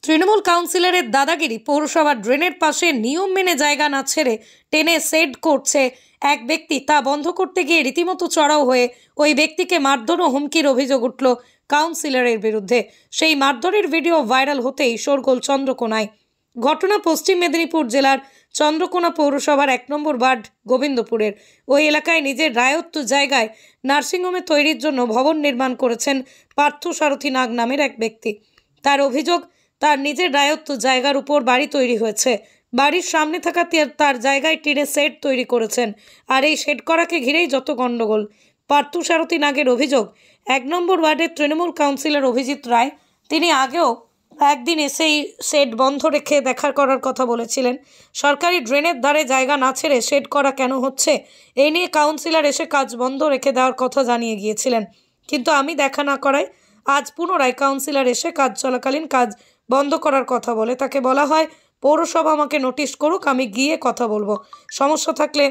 তৃণমূল কাউন্সিলরের দাদাগিরি। পৌরসভার ড্রেনের পাশে নিয়ম মেনে জায়গা না ছেড়ে টেনে সেট করছে এক ব্যক্তি। তা বন্ধ করতে গিয়ে রীতিমতো চড়াও হয়ে ওই ব্যক্তিকে মারধর ও হুমকির অভিযোগ উঠল কাউন্সিলরের বিরুদ্ধে। সেই মারধরের ভিডিও ভাইরাল হতেই শোরগোল চন্দ্রকোনায়। ঘটনা পশ্চিম মেদিনীপুর জেলার চন্দ্রকোনা পৌরসভার ১ নম্বর ওয়ার্ড গোবিন্দপুরের। ওই এলাকায় নিজের রায়ত্ব জায়গায় নার্সিংহোমে তৈরির জন্য ভবন নির্মাণ করেছেন পার্থসারথী নাগ নামের এক ব্যক্তি। তার অভিযোগ, তার নিজের রায়ত্ব জায়গার উপর বাড়ি তৈরি হয়েছে। বাড়ির সামনে থাকা তার জায়গায় টিনের শেড তৈরি করেছেন। আর এই শেড করাকে ঘিরেই যত গণ্ডগোল। পার্থসারথী নাগের অভিযোগ, ১ নম্বর ওয়ার্ডের তৃণমূল কাউন্সিলর অভিজিৎ রায়, তিনি আগেও একদিন এসেই শেড বন্ধ রেখে দেখা করার কথা বলেছিলেন। সরকারি ড্রেনের ধারে জায়গা না ছেড়ে শেড করা কেন হচ্ছে, এই নিয়ে কাউন্সিলর এসে কাজ বন্ধ রেখে দেওয়ার কথা জানিয়ে গিয়েছিলেন। কিন্তু আমি দেখা না করায় আজ পুনরায় কাউন্সিলর এসে কাজ চলাকালীন কাজ বন্ধ করার কথা বলে। তাকে বলা হয় পৌরসভা আমাকে নোটিশ করুক, আমি গিয়ে কথা বলবো, সমস্যা থাকলে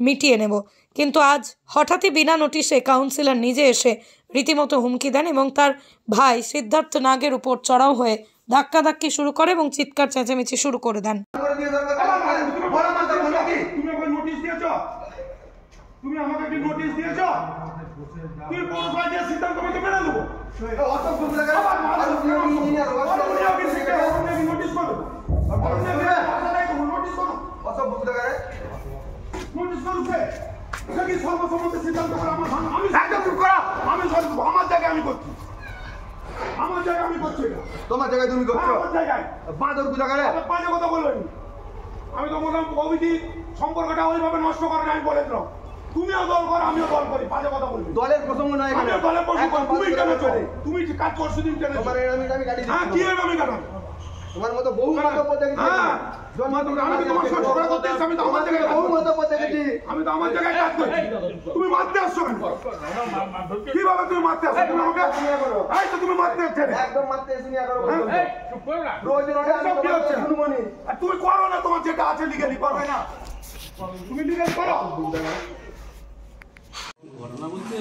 মিটিয়ে নেব। কিন্তু আজ হঠাৎই বিনা নোটিশে কাউন্সিলর নিজে এসে রীতিমতো হুমকি দেন এবং তার ভাই সিদ্ধার্থ নাগের উপর চড়াও হয়ে ধাক্কাধাক্কি শুরু করে এবং চিৎকার চেঁচামেচি শুরু করে দেন। তুমি আমাকে কি নোটিশ দিয়েছো? তুই পৌরসভায় যে সিদ্ধান্ত আমি মেনে নেবো। অত খুব লাগে ইঞ্জিনিয়ার নোটিশ করো। নোটিশ করো। অত খুব লাগে নোটিশ করছে। সে কি সর্বসম্মতি সিদ্ধান্ত করে আমার আমি একদম চুপ করা। আমি আমার জায়গায় আমি করছি। আমার জায়গায় আমি করছি। তোমার জায়গায় তুমি করছো? আমার জায়গায় বাঁদর গুলো করে বাজে কথা বলবেন। আমি তো বললাম কমিটি সম্পর্কটা ওইভাবে নষ্ট করেন, আমি বলে দিলাম। তুমিও দল করো, আমিও দল করি, বাজে কথা বলবি। দলের প্রসঙ্গ নয়, আমিও দলের প্রসঙ্গ। তুমি কেন চলে? তুমি কাজ করছো দিন কেন? তোমার আমি গাড়ি দিই। হ্যাঁ, কি এর আমি কাটাবো? তোমার মতো বহু মন্তব্য দেখেছি। হ্যাঁ, আমি তো তোমার সাথে ঝগড়া করতে এসেছি। আমি তো আমার জায়গায় বহু মন্তব্য দেখেছি। আমি তো আমার জায়গায় কাজ করছি। তুমি মারতে আসছো কেন? কিভাবে তুমি মারতে আসছো? তুমি আমাকে এই তো তুমি মারতে আসছো। একদম মারতে এসে নিয়ে করো। এই চুপ কর না। রোজ রোজ আমি কি হচ্ছে? শুনবনি। আর তুমি করো না, তোমার যেটা আছে লিগালি করবে না। তুমি লিগালি করো। ঘটনা বলতে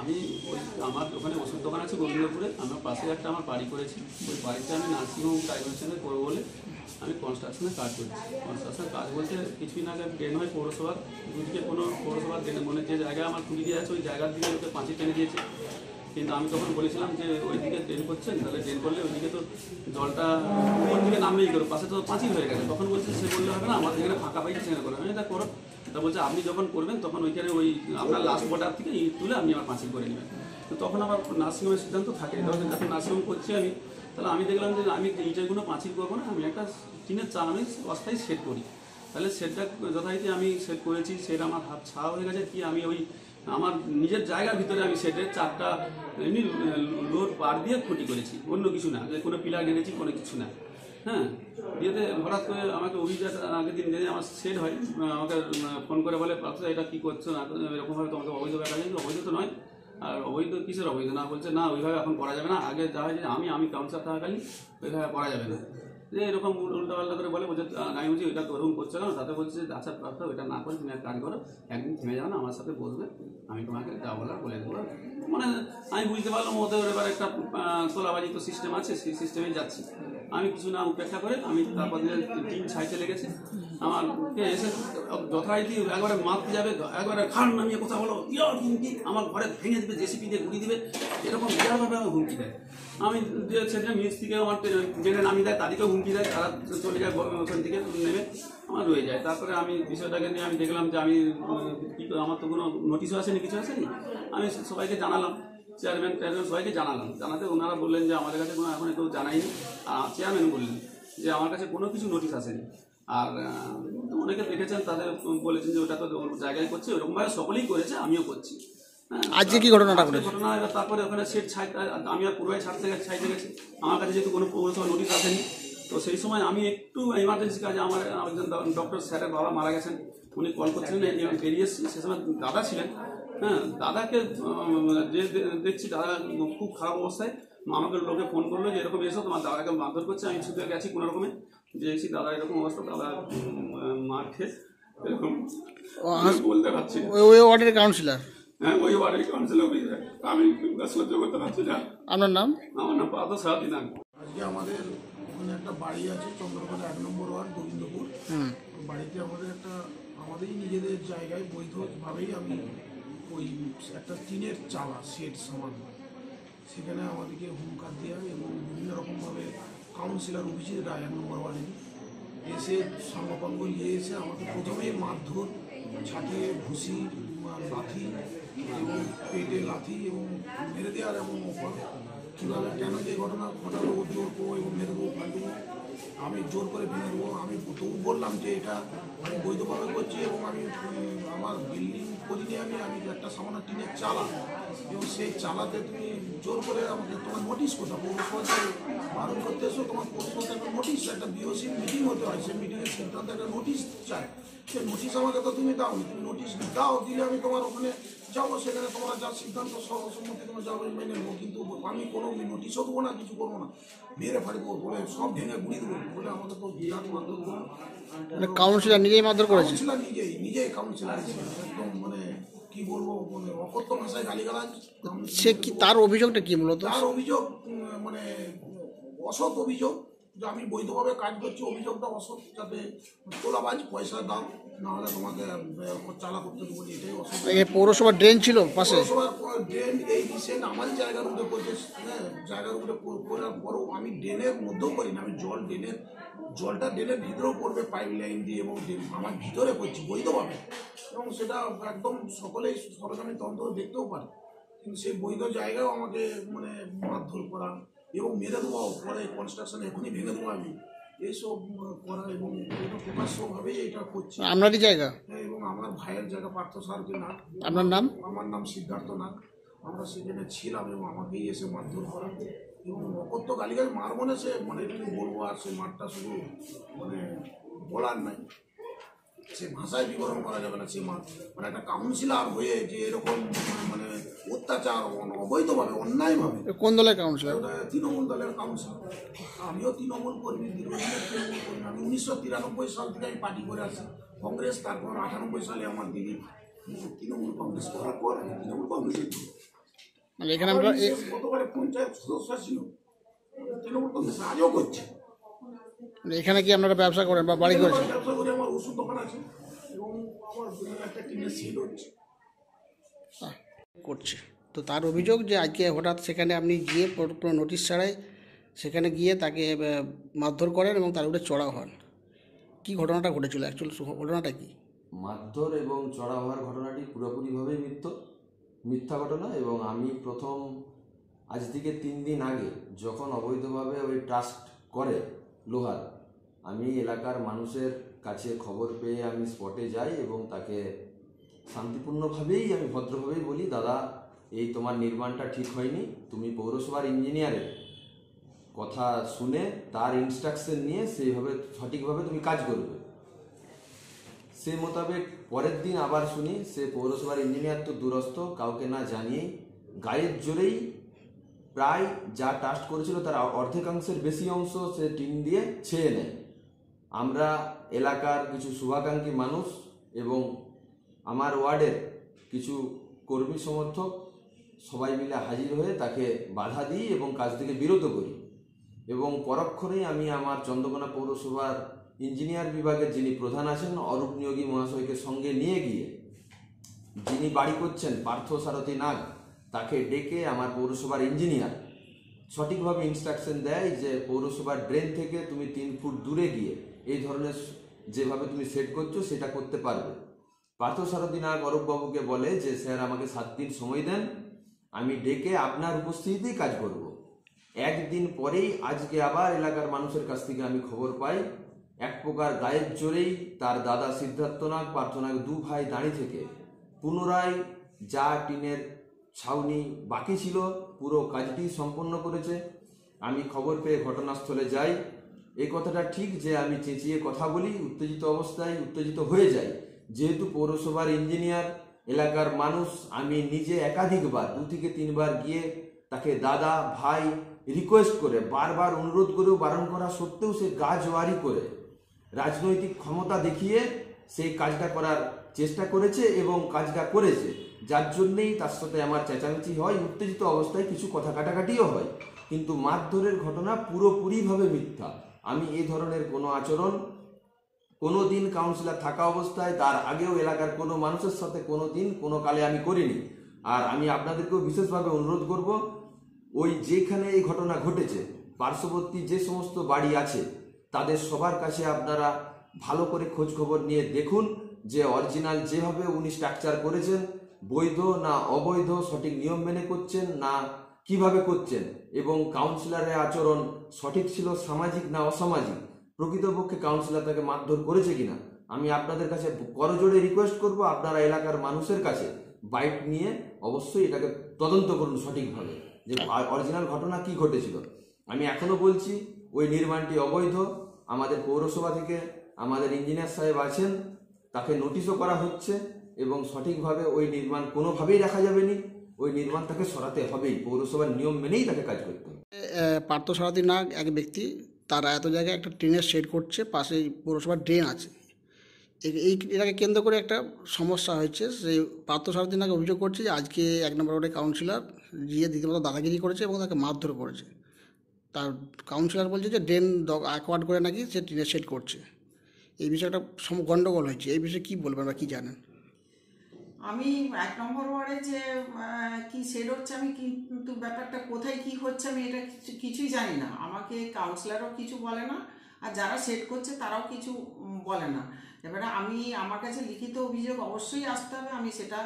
আমি ওই আমার ওখানে ওষুধ দোকান আছে গোবিন্দপুরে, আমার পাশে একটা আমার বাড়ি করেছি। ওই বাড়িতে আমি নার্সিংহোম প্রাইভেশনে করবো বলে আমি কনস্ট্রাকশনের কাজ করছি। কনস্ট্রাকশনের কাজ বলতে কিছুদিন আগে ড্রেন হয় পৌরসভার, দুদিকে কোনো পৌরসভার ড্রেন মানে যে জায়গায় আমার খুঁড়ি দিয়ে আছে ওই জায়গার দিকে ওকে পাঁচিল টেনে দিয়েছে। কিন্তু আমি তখন বলেছিলাম যে ওই দিকে ড্রেন করছেন, তাহলে ড্রেন করলে ওইদিকে তো জলটা উপর দিকে নামবেই করো, পাশে তো পাঁচিল হয়ে গেছে। তখন বলছে সে বললে হবে না, আমাদের যেখানে ফাঁকা পাইছে সেখানে করো। আমি এটা করো। তা বলছে আপনি যখন করবেন তখন ওইখানে ওই আপনার লাস্ট বর্ডার থেকে ইট তুলে আপনি আমার পাঁচিল করে নেবেন। তো তখন আমার নার্সিংহোমের সিদ্ধান্ত থাকে, যখন নার্সিংহোম করছি আমি, তাহলে আমি দেখলাম যে আমি ইটেগুলো পাঁচিল করবো না, আমি একটা টিনের চা আমি অস্থায়ী সেট করি। তাহলে সেটটা যথারীতি আমি সেট করেছি, সেট আমার হাত ছাড়া হয়ে গেছে কি আমি ওই আমার নিজের জায়গার ভিতরে আমি সেটের চারটা এমনি লোড পার দিয়ে খুঁটি করেছি, অন্য কিছু না, যে কোনো পিলার গেড়েছি, কোনো কিছু না। হ্যাঁ, দিয়েতে হঠাৎ করে আমাকে অভিযোগ আগের দিন যদি আমার সেট হয় আমাকে ফোন করে বলে পার্থ এটা কী করছো না, এরকমভাবে তোমাকে অবৈধ ব্যাপার কিন্তু অবৈধ তো নয়। আর অবৈধ কিসের অবৈধ না, বলছে না ওইভাবে এখন করা যাবে না, আগে যা হয় যে আমি কাউন্সিলর থাকাকালীন ওইভাবে করা যাবে না। যে এরকম উল্টাপাল্টা করে বলে বলছে আমি বলছি ওইটা তরুণ করছো কেন, তাতে বলছে যে আচ্ছা প্রাপ্ত ওইটা না করে তুমি এক কাজ করো, একদিন থেমে যাও না, আমার সাথে বসবে, আমি তোমাকে যা বলার বলে দেবো। মানে আমি বুঝতে পারলাম ওদের এবার একটা তোলাবাজি তো সিস্টেম আছে, সেই সিস্টেমে যাচ্ছি। আমি কিছু না উপেক্ষা করে আমি তারপর টিম ছাইতে লেগেছি। আমার এসে যথারীতি একবারে মারতে যাবে, একবারে খান নামিয়ে কথা বলো, বিরাট হুমকি, আমার ঘরে ভেঙে দেবে, জেসিপি দিয়ে ঘুরিয়ে দেবে, এরকম বিরাটভাবে আমার হুমকি দেয়। আমি যে সেটা মিস্ত্রিকে আমার ট্রেনে নামিয়ে দেয়, তাদেরকেও হুমকি দেয়, তারা চলে যায় ওখান থেকে নেমে আমার রয়ে যায়। তারপরে আমি বিষয়টাকে নিয়ে আমি দেখলাম যে আমি কী আমার তো কোনো নোটিশও আসেনি, কিছু আসেনি। আমি সবাইকে জানালাম, চেয়ারম্যান সবাইকে জানালাম, জানাতে ওনারা বললেন যে আমাদের কাছে কোনো এখন কেউ জানায়নি। আর চেয়ারম্যান বললেন যে আমার কাছে কোনো কিছু নোটিশ আসেনি। আর অনেকে দেখেছেন, তাদের বলেছেন যে ওটা তো জায়গায় করছে, ওরকমভাবে সকলেই করেছে, আমিও করছি। আজকে কি ঘটনাটা ঘটনা তারপরে ওখানে সেট আমি আর পুরোই ছাড়তে গেছি। আমার কাছে যেহেতু কোনো পৌরসভা নোটিশ আসেনি, তো সেই সময় আমি একটু এমার্জেন্সি কাজে আমার একজন ডক্টর স্যারের বাবা মারা গেছেন, উনি কল করছিলেন, বেরিয়ে এসেছি। সে সময় দাদা ছিলেন। হ্যাঁ, দাদাকে যে দেখছি দাদা খুব খারাপ অবস্থায়। আমাকে লোকে ফোন করলো যে এরকম এসো, তোমার দাদাকে মারধর করছে। আমি ছুটে গেছি কোনো রকমে, যে এসেছি দাদা এরকম অবস্থা, দাদা মার খেয়ে এরকম বলতে পারছি। ওই ওয়ার্ডের কাউন্সিলর? হ্যাঁ, ওই ওয়ার্ডের কাউন্সিলর। আমি সহ্য করতে পারছি না। আপনার নাম? আমার নাম পার্থসারথী নাগ। আজকে আমাদের ওখানে একটা বাড়ি আছে চন্দ্রকোনা 1 নম্বর ওয়ার্ড গোবিন্দপুর। বাড়িতে আমাদেরই নিজেদের জায়গায় বৈধভাবেই আমি ওই একটা টিনের চালা শেড সামান, সেখানে আমাদেরকে হুমকার দেওয়া এবং বিভিন্ন রকমভাবে কাউন্সিলর অভিজিৎ রায় 1 নম্বর ওয়ার্ডে এসে সাঙ্গপাঙ্গ নিয়ে এসে আমাকে প্রথমেই মারধর, ছাতে ভুসি, লাথি এবং পেটে লাথি এবং মেরে দেওয়ার এবং কীভাবে কেন যে ঘটনা ঘটালো জোর করবো এবং মেরে দেবো ফাঁটবো, আমি জোর করে ভেঙে দেবো। আমি তবু বললাম যে এটা আমি বৈধভাবে করছি এবং আমি আমার বিল্ডিং করিনি, আমি একটা সামান্য টিনের চালা এবং সেই চালাতে তুমি জোর করে আমাকে তোমার নোটিশ কোথাও পৌরসভাতে বারণ করতে এসো, তোমার পৌরসভাতে একটা নোটিশ, একটা বিওসি মিটিং হতে হয়, সেই মিটিংয়ের সিদ্ধান্তে একটা নোটিশ চাই। সেই নোটিশ আমাকে তো তুমি দাও, তুমি নোটিশ দাও, দিলে আমি তোমার ওখানে যাবো, সেখানে তোমরা যা সিদ্ধান্ত সর্বসম্মতি তোমার যাবো মেনে নেবো, কিন্তু আমি কোনো নোটিশও দেবো না, কিছু করবো না, মেরে ফাড়বো বলে সব ভেঙে গুড়ি দেবো বলে আমাকে তো বিরাট মারধর করবো। কাউন্সিলর নিজেই মারধর করেছে? কাউন্সিলর নিজেই কাউন্সিলর একদম মানে কি বলবো, মানে অকথ্য ভাষায় গালিগালাজ। সে কি, তার অভিযোগটা কি মূলত? তার অভিযোগ মানে অসৎ অভিযোগ, যে আমি বৈধভাবে কাজ করছি, অভিযোগটা অসৎ, যাতে তোলাবাজ, পয়সা দাও, নাহলে তোমাকে চালা করতে দেবো, এটাই অসৎ। পৌরসভার ড্রেন ছিল পাশে? পৌরসভার ড্রেন এই রিসেন্ট আমারই জায়গার উপরে করছে, জায়গার উপরে করার পরও আমি ড্রেনের মধ্যেও করি না, আমি জলটা ড্রেনের ভিতরেও পড়বে পাইপ লাইন দিয়ে এবং আমার ভিতরে করছি বৈধভাবে, এবং সেটা একদম সকলেই সরকারি তন্ত্র দেখতেও পারে, কিন্তু সেই বৈধ জায়গাও আমাকে মানে মারধর করা এবং মেরে দেওয়া, পরে কনস্ট্রাকশন এখনই ভেঙে দেবো আমি, এইসব করা এবং এটা প্রকাশ্যভাবেই এটা করছি। আপনারই জায়গা? এবং আমার ভাইয়ের জায়গা পার্থসারথী নাগ। আপনার নাম? আমার নাম সিদ্ধার্থ নাগ। আমরা সেখানে ছিলাম এবং আমাকেই এসে মারধর করা এবং অকথ্য গালিগালি মার মনে সে মানে কি বলবো, আর সে মারটা শুধু মানে বলার নাই, সে ভাষায় বিবরণ করা যাবে না। সে মানে একটা কাউন্সিলর হয়ে যে এরকম মানে অত্যাচার অবৈধভাবে অন্যায়ভাবে। কোন দলের কাউন্সিলর? তৃণমূল দলের কাউন্সিলর। আমিও তৃণমূল কর্মী, দীর্ঘদিনের তৃণমূল কর্মী। আমি 1993 সাল থেকে আমি পার্টি করে আসি কংগ্রেস, তারপর 98 সালে আমার দিদি তৃণমূল কংগ্রেস করার পর আমি তৃণমূল কংগ্রেসে মানে এখানে আমরা গতবারে পঞ্চায়েত সদস্য ছিল, তৃণমূল কংগ্রেস আজও করছে। এখানে কি আপনারা ব্যবসা করেন বা বাড়ি করেছেন? ব্যবসা করে, আমার ওষুধ দোকান আছে এবং আমার একটা টিনের সেল হচ্ছে করছে। তো তার অভিযোগ যে আজকে হঠাৎ সেখানে আপনি গিয়ে কোনো নোটিশ ছাড়াই সেখানে গিয়ে তাকে মারধর করেন এবং তার উপরে চড়াও হন। কি ঘটনাটা ঘটেছিল, অ্যাকচুয়াল ঘটনাটা কি? মারধর এবং চড়া হওয়ার ঘটনাটি পুরোপুরিভাবেই মিথ্যা ঘটনা। এবং আমি প্রথম আজ থেকে 3 দিন আগে যখন অবৈধভাবে ওই ট্রাস্ট করে লোহার, আমি এলাকার মানুষের কাছে খবর পেয়ে আমি স্পটে যাই এবং তাকে শান্তিপূর্ণভাবেই আমি ভদ্রভাবেই বলি, দাদা এই তোমার নির্মাণটা ঠিক হয়নি, তুমি পৌরসভার ইঞ্জিনিয়ারের কথা শুনে তার ইনস্ট্রাকশন নিয়ে সেইভাবে সঠিকভাবে তুমি কাজ করবে। সে মোতাবেক পরের দিন আবার শুনি সে পৌরসভার ইঞ্জিনিয়ার তো দূরস্থ, কাউকে না জানিয়েই গায়ের জোরেই প্রায় যা টাস্ট করেছিল তার অর্ধেকাংশের বেশি অংশ সে টিন দিয়ে ছেয়ে নেয়। আমরা এলাকার কিছু শুভাকাঙ্ক্ষী মানুষ এবং আমার ওয়ার্ডের কিছু কর্মী সমর্থক সবাই মিলে হাজির হয়ে তাকে বাধা দিই এবং কাজ থেকে বিরত করি। এবং পরক্ষণেই আমি আমার চন্দ্রকোনা পৌরসভার ইঞ্জিনিয়ার বিভাগের যিনি প্রধান আছেন অরূপ নিয়োগী মহাশয়কে সঙ্গে নিয়ে গিয়ে যিনি বাড়ি করছেন পার্থসারথী নাগ, তাকে ডেকে আমার পৌরসভার ইঞ্জিনিয়ার সঠিকভাবে ইনস্ট্রাকশন দেয় যে পৌরসভার ড্রেন থেকে তুমি 3 ফুট দূরে গিয়ে এই ধরনের যেভাবে তুমি সেট করছো সেটা করতে পারবে। পার্থসারথী নাগ অরূপবাবুকে বলে যে স্যার আমাকে 7 দিন সময় দেন, আমি ডেকে আপনার উপস্থিতিতেই কাজ করব। 1 দিন পরেই আজকে আবার এলাকার মানুষের কাছ থেকে আমি খবর পাই এক প্রকার গায়ের জোরেই তার দাদা সিদ্ধার্থ নাগ, পার্থ নাগ 2 ভাই দাঁড়িয়ে থেকে পুনরায় যা টিনের ছাউনি বাকি ছিল পুরো কাজটি সম্পন্ন করেছে। আমি খবর পেয়ে ঘটনাস্থলে যাই। এই কথাটা ঠিক যে আমি চেঁচিয়ে কথা বলি, উত্তেজিত অবস্থায় উত্তেজিত হয়ে যাই। যেহেতু পৌরসভার ইঞ্জিনিয়ার এলাকার মানুষ, আমি নিজে একাধিকবার 2 থেকে 3 বার গিয়ে তাকে দাদা ভাই রিকোয়েস্ট করে বারবার অনুরোধ করেও বারণ করা সত্ত্বেও সে গা জোয়ারি করে রাজনৈতিক ক্ষমতা দেখিয়ে সেই কাজটা করার চেষ্টা করেছে এবং কাজটা করেছে, যার জন্যেই তার সাথে আমার চেঁচামেচি হয়, উত্তেজিত অবস্থায় কিছু কথা কাটাকাটিও হয়। কিন্তু মারধরের ঘটনা পুরোপুরিভাবে মিথ্যা। আমি এই ধরনের কোনো আচরণ কোনো দিন কাউন্সিলর থাকা অবস্থায়, তার আগেও এলাকার কোনো মানুষের সাথে কোনো দিন কোনো কালে আমি করিনি। আর আমি আপনাদেরকেও বিশেষভাবে অনুরোধ করব, ওই যেখানে এই ঘটনা ঘটেছে পার্শ্ববর্তী যে সমস্ত বাড়ি আছে তাদের সবার কাছে আপনারা ভালো করে খোঁজ খবর নিয়ে দেখুন যে অরিজিনাল যেভাবে উনি স্ট্রাকচার করেছেন বৈধ না অবৈধ, সঠিক নিয়ম মেনে করছেন না কিভাবে করছেন, এবং কাউন্সিলরের আচরণ সঠিক ছিল, সামাজিক না অসামাজিক, প্রকৃতপক্ষে কাউন্সিলর তাকে মারধর করেছে কিনা। আমি আপনাদের কাছে করজোড়ে রিকোয়েস্ট করব, আপনারা এলাকার মানুষের কাছে বাইট নিয়ে অবশ্যই এটাকে তদন্ত করুন সঠিকভাবে যে অরিজিনাল ঘটনা কি ঘটেছিল। আমি এখনো বলছি ওই নির্মাণটি অবৈধ। আমাদের পৌরসভা থেকে আমাদের ইঞ্জিনিয়ার সাহেব আছেন, তাকে নোটিশও করা হচ্ছে এবং সঠিকভাবে ওই নির্মাণ কোনোভাবেই রাখা যাবে না। ওই নির্মাণ তাকে সরাতে হবেই, পৌরসভার নিয়ম মেনেই তাকে কাজ করতে হবে। পার্থসারথী নাগ এক ব্যক্তি, তারা এত জায়গায় একটা ট্রেনের শেড করছে, পাশে পৌরসভার ড্রেন আছে। এটাকে কেন্দ্র করে একটা সমস্যা হয়েছে। সেই পার্থসারথী নাগ অভিযোগ করছে যে আজকে 1 নম্বর ওয়ার্ডের কাউন্সিলর গিয়ে রীতিমতো দাদাগিরি করেছে এবং তাকে মারধর করেছে। তার কাউন্সিলর বলছে যে ড্রেন অ্যাকোয়ার্ড করে নাকি সে ট্রেনের শেড করছে। এই বিষয়টা গণ্ডগোল হয়েছে। এই বিষয়ে কী বলবেন বা কী জানেন? আমি 1 নম্বর ওয়ার্ডে যে কি শেড হচ্ছে আমি কিন্তু ব্যাপারটা কোথায় কি হচ্ছে আমি এটা কিছুই জানি না। আমাকে কাউন্সিলরও কিছু বলে না, আর যারা শেড করছে তারাও কিছু বলে না। এবারে আমার কাছে লিখিত অভিযোগ অবশ্যই আসতে হবে, আমি সেটা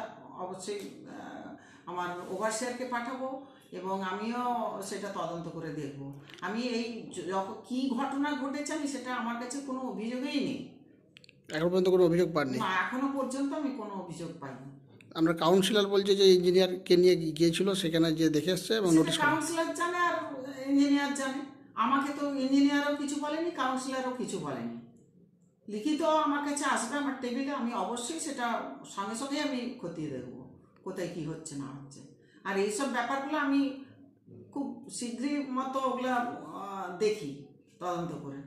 অবশ্যই আমার ওভারসিয়ারকে পাঠাবো এবং আমিও সেটা তদন্ত করে দেখব। আমি এই কী ঘটনা ঘটেছে আমি সেটা আমার কাছে কোনো অভিযোগই নেই। এখনো পর্যন্ত কোনো অভিযোগ পাননি? না, এখনো পর্যন্ত আমি কোনো অভিযোগ পাইনি। আমরা কাউন্সিলর বলছে যে ইঞ্জিনিয়ারকে নিয়ে গিয়েছিল, সেখানে যে দেখে এসছে এবং নোটিশ কাউন্সিলর জানে আর ইঞ্জিনিয়ার জানে। আমাকে তো ইঞ্জিনিয়ারও কিছু বলেনি, কাউন্সিলরও কিছু বলেনি। লিখিত আমার কাছে আসবে আমার টেবিলে, আমি অবশ্যই সেটা সঙ্গে সঙ্গে আমি খতিয়ে দেখবো কোথায় কি হচ্ছে না হচ্ছে। আর এইসব ব্যাপারগুলো আমি খুব শীঘ্রই মতো ওগুলা দেখি তদন্ত করে।